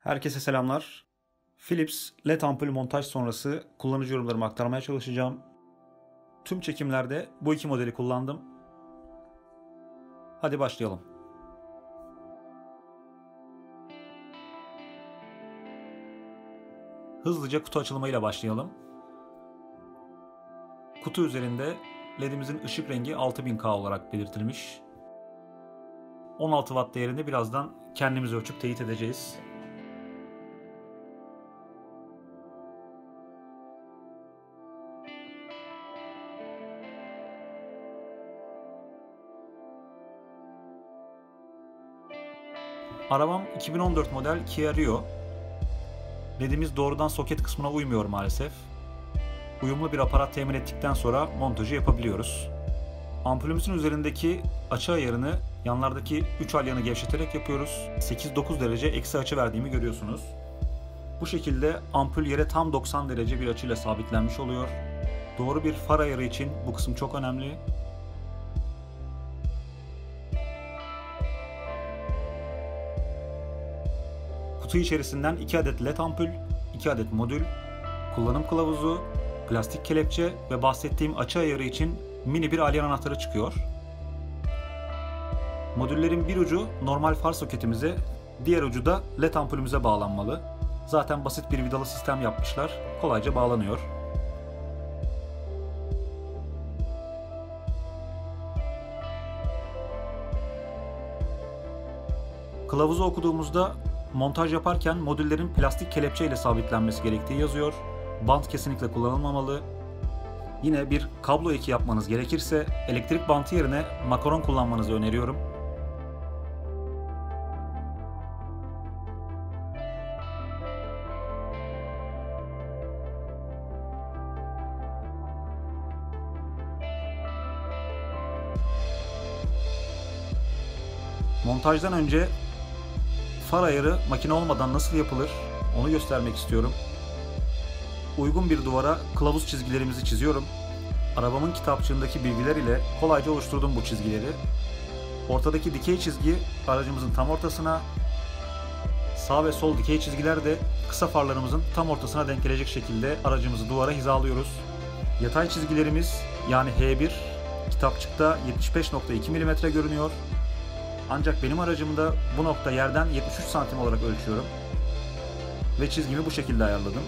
Herkese selamlar. Philips LED ampul montaj sonrası kullanıcı yorumlarımı aktarmaya çalışacağım. Tüm çekimlerde bu iki modeli kullandım. Hadi başlayalım. Hızlıca kutu açılımıyla başlayalım. Kutu üzerinde LED'imizin ışık rengi 6000K olarak belirtilmiş. 16 Watt değerini birazdan kendimiz ölçüp teyit edeceğiz. Arabam 2014 model Kia Rio. LED'imiz doğrudan soket kısmına uymuyor maalesef. Uyumlu bir aparat temin ettikten sonra montajı yapabiliyoruz. Ampulümüzün üzerindeki açı ayarını yanlardaki 3 alyanı gevşeterek yapıyoruz. 8-9 derece eksi açı verdiğimi görüyorsunuz. Bu şekilde ampul yere tam 90 derece bir açıyla sabitlenmiş oluyor. Doğru bir far ayarı için bu kısım çok önemli. Kutu içerisinden 2 adet LED ampul, 2 adet modül, kullanım kılavuzu, plastik kelepçe ve bahsettiğim açı ayarı için mini bir alyan anahtarı çıkıyor. Modüllerin bir ucu normal far soketimize, diğer ucu da LED ampulümüze bağlanmalı. Zaten basit bir vidalı sistem yapmışlar, kolayca bağlanıyor. Kılavuzu okuduğumuzda montaj yaparken modüllerin plastik kelepçe ile sabitlenmesi gerektiği yazıyor. Bant kesinlikle kullanılmamalı. Yine bir kablo eki yapmanız gerekirse elektrik bantı yerine makaron kullanmanızı öneriyorum. Montajdan önce far ayarı makine olmadan nasıl yapılır onu göstermek istiyorum. Uygun bir duvara kılavuz çizgilerimizi çiziyorum. Arabamın kitapçığındaki bilgiler ile kolayca oluşturdum bu çizgileri. Ortadaki dikey çizgi aracımızın tam ortasına, sağ ve sol dikey çizgiler de kısa farlarımızın tam ortasına denk gelecek şekilde aracımızı duvara hizalıyoruz. Yatay çizgilerimiz yani H1 kitapçıkta 75.2 mm görünüyor. Ancak benim aracımda bu nokta yerden 73 santim olarak ölçüyorum. Ve çizgimi bu şekilde ayarladım.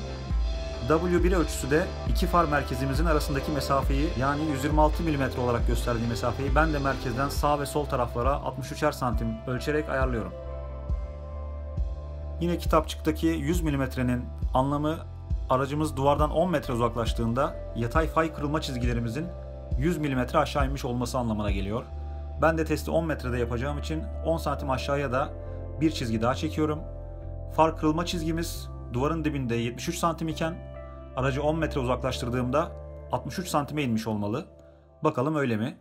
W1 ölçüsü de iki far merkezimizin arasındaki mesafeyi yani 126 mm olarak gösterdiği mesafeyi ben de merkezden sağ ve sol taraflara 63'er santim ölçerek ayarlıyorum. Yine kitapçıktaki 100 mm'nin anlamı aracımız duvardan 10 metre uzaklaştığında yatay fay kırılma çizgilerimizin 100 mm aşağı inmiş olması anlamına geliyor. Ben de testi 10 metrede yapacağım için 10 santim aşağıya da bir çizgi daha çekiyorum. Far kırılma çizgimiz duvarın dibinde 73 santim iken aracı 10 metre uzaklaştırdığımda 63 santime inmiş olmalı. Bakalım öyle mi?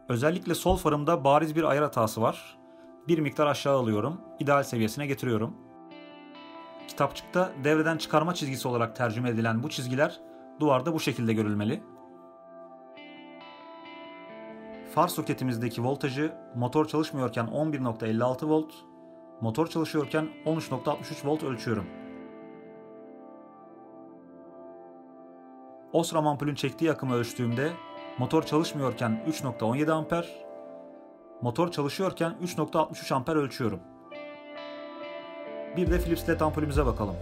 Özellikle sol farımda bariz bir ayar hatası var. Bir miktar aşağı alıyorum, ideal seviyesine getiriyorum. Kitapçıkta devreden çıkarma çizgisi olarak tercüme edilen bu çizgiler duvarda bu şekilde görülmeli. Far soketimizdeki voltajı motor çalışmıyorken 11.56 volt, motor çalışıyorken 13.63 volt ölçüyorum. Osram ampulün çektiği akımı ölçtüğümde motor çalışmıyorken 3.17 amper, motor çalışıyorken 3.63 amper ölçüyorum. Bir de Philips LED ampulümüze bakalım.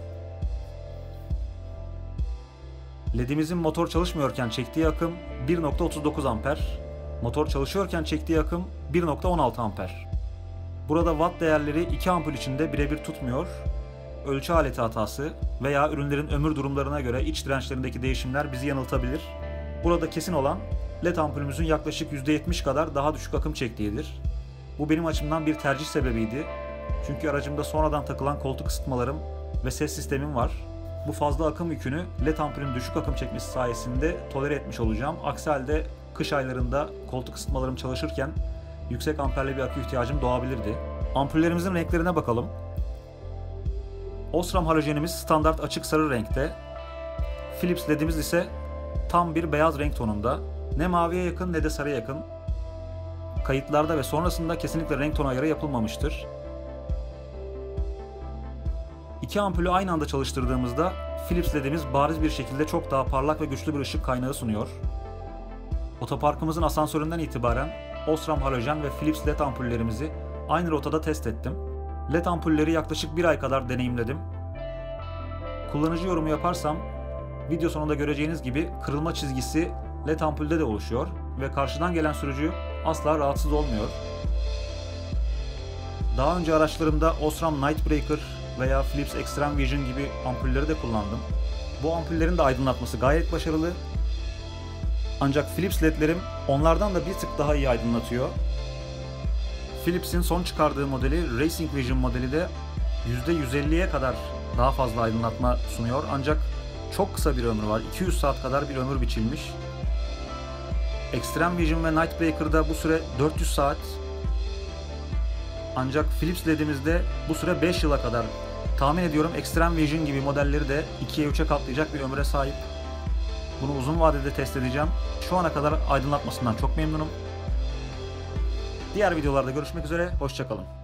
LED'imizin motor çalışmıyorken çektiği akım 1.39 amper, motor çalışıyorken çektiği akım 1.16 amper. Burada watt değerleri iki ampul içinde birebir tutmuyor. Ölçü aleti hatası veya ürünlerin ömür durumlarına göre iç dirençlerindeki değişimler bizi yanıltabilir. Burada kesin olan LED ampulümüzün yaklaşık %70 kadar daha düşük akım çektiğidir. Bu benim açımdan bir tercih sebebiydi. Çünkü aracımda sonradan takılan koltuk ısıtmalarım ve ses sistemim var. Bu fazla akım yükünü LED ampulün düşük akım çekmesi sayesinde tolere etmiş olacağım. Aksi halde kış aylarında koltuk ısıtmalarım çalışırken yüksek amperli bir akü ihtiyacım doğabilirdi. Ampullerimizin renklerine bakalım. Osram halojenimiz standart açık sarı renkte. Philips ledimiz ise tam bir beyaz renk tonunda. Ne maviye yakın ne de sarıya yakın. Kayıtlarda ve sonrasında kesinlikle renk tonu ayarı yapılmamıştır. İki ampulü aynı anda çalıştırdığımızda Philips ledimiz bariz bir şekilde çok daha parlak ve güçlü bir ışık kaynağı sunuyor. Otoparkımızın asansöründen itibaren Osram halojen ve Philips led ampullerimizi aynı rotada test ettim. Led ampulleri yaklaşık bir ay kadar deneyimledim. Kullanıcı yorumu yaparsam video sonunda göreceğiniz gibi kırılma çizgisi led ampulde de oluşuyor ve karşıdan gelen sürücü asla rahatsız olmuyor. Daha önce araçlarımda Osram Nightbreaker veya Philips Extreme Vision gibi ampulleri de kullandım. Bu ampullerin de aydınlatması gayet başarılı. Ancak Philips ledlerim onlardan da bir tık daha iyi aydınlatıyor. Philips'in son çıkardığı modeli Racing Vision modeli de %150'ye kadar daha fazla aydınlatma sunuyor. Ancak çok kısa bir ömrü var. 200 saat kadar bir ömür biçilmiş. Extreme Vision ve Nightbreaker'da bu süre 400 saat. Ancak Philips ledimizde bu süre 5 yıla kadar. Tahmin ediyorum Extreme Vision gibi modelleri de 2'ye 3'e katlayacak bir ömre sahip. Bunu uzun vadede test edeceğim. Şu ana kadar aydınlatmasından çok memnunum. Diğer videolarda görüşmek üzere, hoşça kalın.